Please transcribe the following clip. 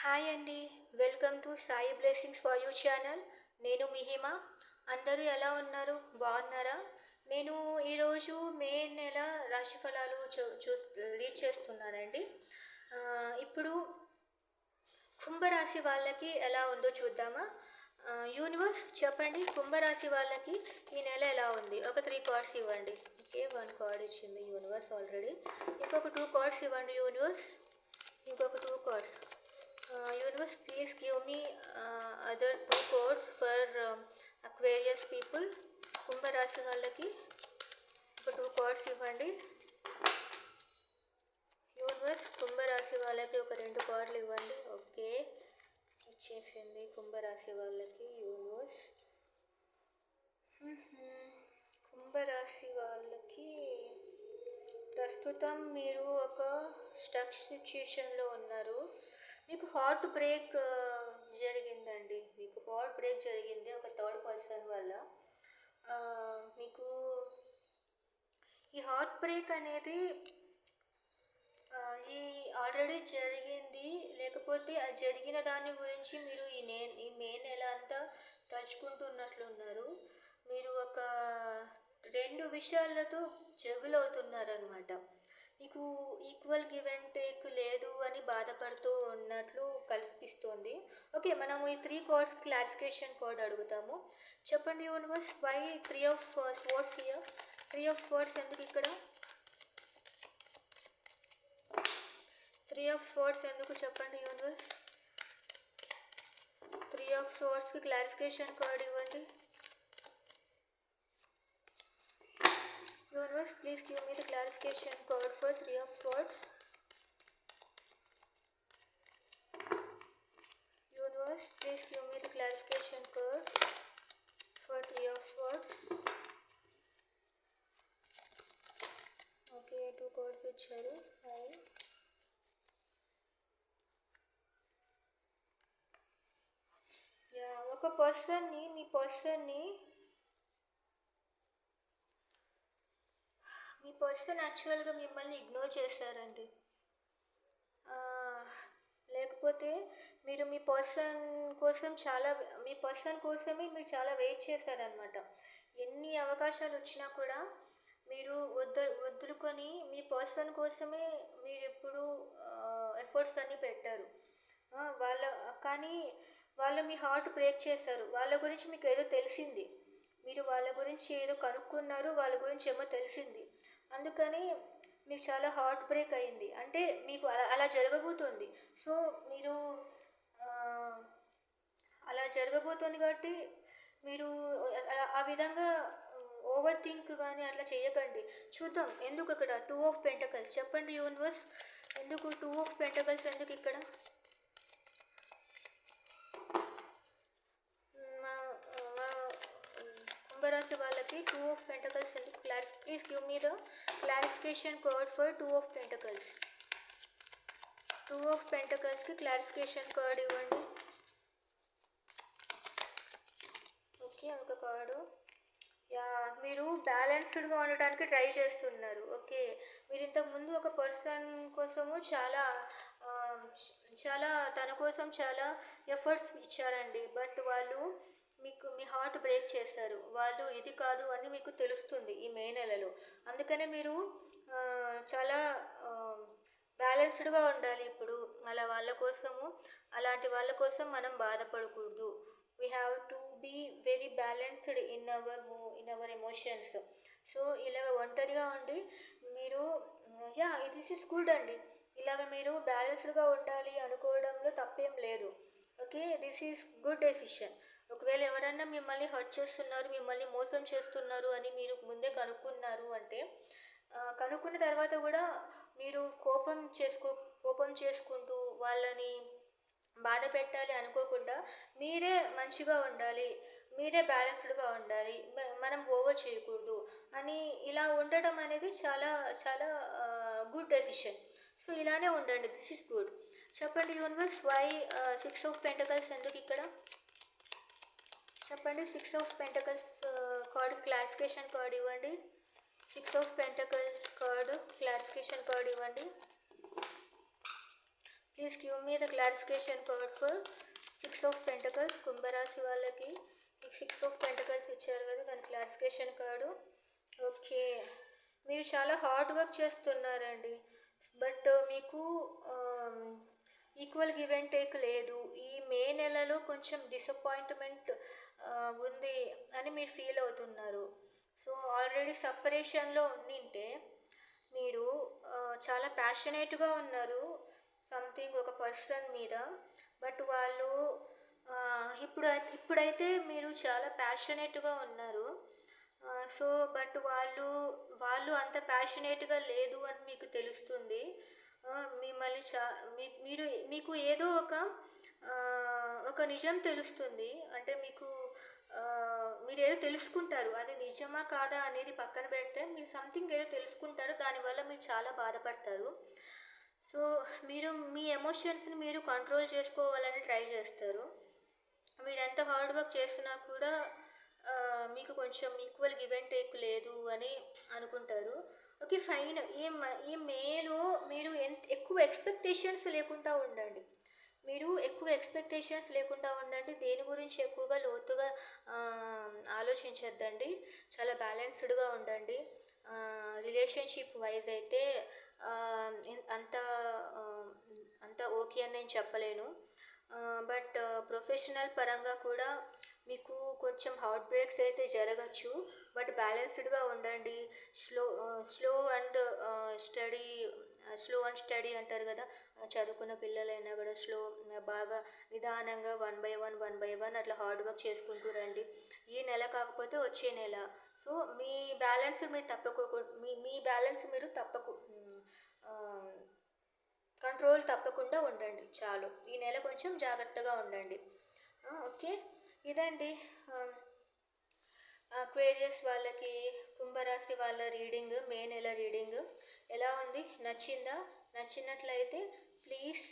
Hi అండి. Welcome to Sai blessings for you channel. నేను మిహిమ. అందరూ ఎలా ఉన్నారు? బాగున్నారా? నేను ఈరోజు మే నెల రాశి ఫలాలు రీడ్ చేస్తున్నానండి. ఇప్పుడు కుంభరాశి వాళ్ళకి ఎలా ఉందో చూద్దామా? యూనివర్స్ చెప్పండి, కుంభరాశి వాళ్ళకి ఈ నెల ఎలా ఉంది? ఒక 3 కార్డ్స్ ఇవ్వండి. ఓకే, 1 కార్డ్ ఇచ్చింది యూనివర్స్ ఆల్రెడీ. ఇంకొక 2 కార్డ్స్ ఇవ్వండి యూనివర్స్. ఇంకొక 2 cards. Universe, please give me other 2 codes for Aquarius people. కుంభరాశి వాళ్ళకి ఒక 2 కార్డ్స్ ఇవ్వండి. యూనివర్స్, కుంభరాశి వాళ్ళకి ఒక 2 కార్డులు ఇవ్వండి. ఓకే, ఇచ్చేసింది కుంభరాశి వాళ్ళకి యూనివర్స్. కుంభరాశి వాళ్ళకి ప్రస్తుతం మీరు ఒక స్టక్ సిచ్యుయేషన్లో ఉన్నారు. మీకు హార్ట్ బ్రేక్ జరిగిందండి. మీకు హార్ట్ బ్రేక్ జరిగింది ఒక థర్డ్ పర్సన్ వల్ల. మీకు ఈ హార్ట్ బ్రేక్ అనేది ఈ ఆల్రెడీ జరిగింది, లేకపోతే అది జరిగిన దాని గురించి మీరు ఈ మే నెల అంతా తలుచుకుంటున్నట్లున్నారు. మీరు ఒక 2 విషయాలతో జగులవుతున్నారనమాట. మీకు ఈక్వల్ గివ్ అండ్ టేక్ లేదు అని బాధపడుతూ ఉన్నట్లు కల్పిస్తోంది. ఓకే, మనము ఈ 3 కార్డ్స్ క్లారిఫికేషన్ కార్డ్ అడుగుతాము. చెప్పండి universe, why 3 of swords here? 3 of swords ఎందుకు ఇక్కడ? 3 ఆఫ్ స్వర్డ్స్ ఎందుకు చెప్పండి యూనివర్స్. 3 ఆఫ్ స్వర్డ్స్కి క్లారిఫికేషన్ కార్డ్ ఇవ్వండి. Universe, please give me the clarification code for 3 of swords. Universe, please give me the clarification code for 3 of swords. Okay, 2 codes icharu. Fine. Yeah, oka person ni me person యాక్చువల్గా మిమ్మల్ని ignore చేశారండి. లేకపోతే మీరు మీ person కోసమే మీరు చాలా wait చేశారనమాట. ఎన్ని అవకాశాలు వచ్చినా కూడా మీరు వదులుకొని మీ పర్సన్ కోసమే మీరు ఎప్పుడు ఎఫర్ట్స్ అన్నీ పెట్టారు. కానీ వాళ్ళు మీ హార్ట్ బ్రేక్ చేశారు. వాళ్ళ గురించి మీకు ఏదో తెలిసింది, మీరు వాళ్ళ గురించి ఏదో కనుక్కున్నారు, వాళ్ళ గురించి ఏమో తెలిసింది, అందుకని మీకు చాలా హార్ట్ బ్రేక్ అయింది. అంటే మీకు అలా జరగబోతోంది. సో మీరు అలా జరగబోతోంది కాబట్టి మీరు ఆ విధంగా ఓవర్ థింక్ కానీ అట్లా చేయకండి. చూద్దాం ఎందుకు అక్కడ 2 ఆఫ్ పెంటకల్స్. చెప్పండి యూనివర్స్, ఎందుకు 2 ఆఫ్ పెంటకల్స్ ఎందుకు ఇక్కడ? కుంభరాశి వాళ్ళకి 2 ఆఫ్ పెంటకల్స్ ఎందుకు? Please give me the clarification code for 2 of Pentacles. 2 of పెంటకల్స్కి క్లారిఫికేషన్ కోడ్ ఇవ్వండి. ఓకే, ఒక కార్డు. మీరు బ్యాలెన్స్డ్గా ఉండటానికి ట్రై చేస్తున్నారు. ఓకే, మీరు ఇంతకుముందు ఒక పర్సన్ కోసము చాలా తన కోసం చాలా ఎఫర్ట్స్ ఇచ్చారండి. బట్ వాళ్ళు మీ హార్ట్ బ్రేక్ చేస్తారు. వాళ్ళు ఇది కాదు అని మీకు తెలుస్తుంది ఈ మే నెలలో. అందుకనే మీరు చాలా బ్యాలెన్స్డ్గా ఉండాలి ఇప్పుడు. అలాంటి వాళ్ళ కోసం మనం బాధపడకూడదు. We have to be very balanced in our emotions. So ఇలాగ ఒంటరిగా ఉండి మీరు దిస్ ఈస్ గుడ్ అండి. ఇలాగ మీరు బ్యాలెన్స్డ్గా ఉండాలి అనుకోవడంలో తప్పేం లేదు. Okay, this is good decision. ఒకవేళ ఎవరన్నా మిమ్మల్ని హర్ట్ చేస్తున్నారు, మిమ్మల్ని మోసం చేస్తున్నారు అని మీరు ముందే కనుక్కున్నారు అంటే, కనుక్కున్న తర్వాత కూడా మీరు కోపం చేసుకుంటూ వాళ్ళని బాధ పెట్టాలి అనుకోకుండా మీరే మంచిగా ఉండాలి, మీరే బ్యాలెన్స్డ్గా ఉండాలి, మనం ఓవర్ చేయకూడదు అని ఇలా ఉండటం అనేది చాలా చాలా గుడ్ డెసిషన్. సో ఇలానే ఉండండి. This is good. చెప్పండి యూనివర్స్, వై 6 ఆఫ్ పెంటకల్స్ ఎందుకు ఇక్కడ? చెప్పండి. 6 of Pentacles card clarification card ఇవ్వండి. 6 of Pentacles card clarification card ఇవ్వండి. Please give me the clarification card for 6 of Pentacles. కుంభరాశి వాళ్ళకి 6 of Pentacles ఇచ్చారు కదా, దాని క్లారిఫికేషన్ కార్డు. ఓకే, మీరు చాలా హార్డ్ వర్క్ చేస్తున్నారండి, బట్ మీకు ఈక్వల్ గివ్ అండ్ టేక్ లేదు. ఈ మే నెలలో కొంచెం డిసప్పాయింట్మెంట్ ఉంది అని మీరు ఫీల్ అవుతున్నారు. సో ఆల్రెడీ సపరేషన్లో ఉండింటే మీరు చాలా ప్యాషనేట్గా ఉన్నారు సంథింగ్ ఒక పర్సన్ మీద, బట్ వాళ్ళు ఇప్పుడైతే మీరు చాలా ప్యాషనేట్గా ఉన్నారు. సో బట్ వాళ్ళు అంత ప్యాషనేట్గా లేదు అని మీకు తెలుస్తుంది. మిమ్మల్ని మీకు ఏదో ఒక నిజం తెలుస్తుంది. అంటే మీరు ఏదో తెలుసుకుంటారు, అది నిజమా కాదా అనేది పక్కన పెడితే మీరు సంథింగ్ ఏదో తెలుసుకుంటారు, దానివల్ల మీరు చాలా బాధపడతారు. సో మీరు మీ ఎమోషన్స్ని మీరు కంట్రోల్ చేసుకోవాలని ట్రై చేస్తారు. మీరు ఎంత హార్డ్ వర్క్ చేస్తున్నా కూడా మీకు కొంచెం ఈక్వల్ గివ్ అండ్ టేక్ లేదు అని అనుకుంటారు. Okay fine. ఈ మేలో మీరు ఎక్కువ ఎక్స్పెక్టేషన్స్ లేకుండా ఉండండి. దేని గురించి ఎక్కువగా లోతుగా ఆలోచించద్దండి. చాలా బ్యాలెన్స్డ్గా ఉండండి. రిలేషన్షిప్ వైజ్ అయితే అంత ఓకే అని నేను చెప్పలేను, బట్ ప్రొఫెషనల్ పరంగా కూడా మీకు కొంచెం హార్ట్ బ్రేక్స్ అయితే జరగచ్చు, బట్ బ్యాలెన్స్డ్గా ఉండండి. స్లో అండ్ స్టడీ అంటారు కదా, చదువుకున్న పిల్లలైనా కూడా బాగా నిదానంగా 1 by 1 అట్లా హార్డ్ వర్క్ చేసుకుంటూ రండి. ఈ నెల కాకపోతే వచ్చే నెల. సో మీ బ్యాలెన్స్ మీరు కంట్రోల్ తప్పకుండా ఉండండి చాలు. ఈ నెల కొంచెం జాగ్రత్తగా ఉండండి. ఓకే, ఇదండి అక్వేరియస్ వాళ్ళకి, కుంభరాశి వాళ్ళ రీడింగ్, మే నెల రీడింగ్ ఎలా ఉంది? నచ్చినట్లయితే ప్లీజ్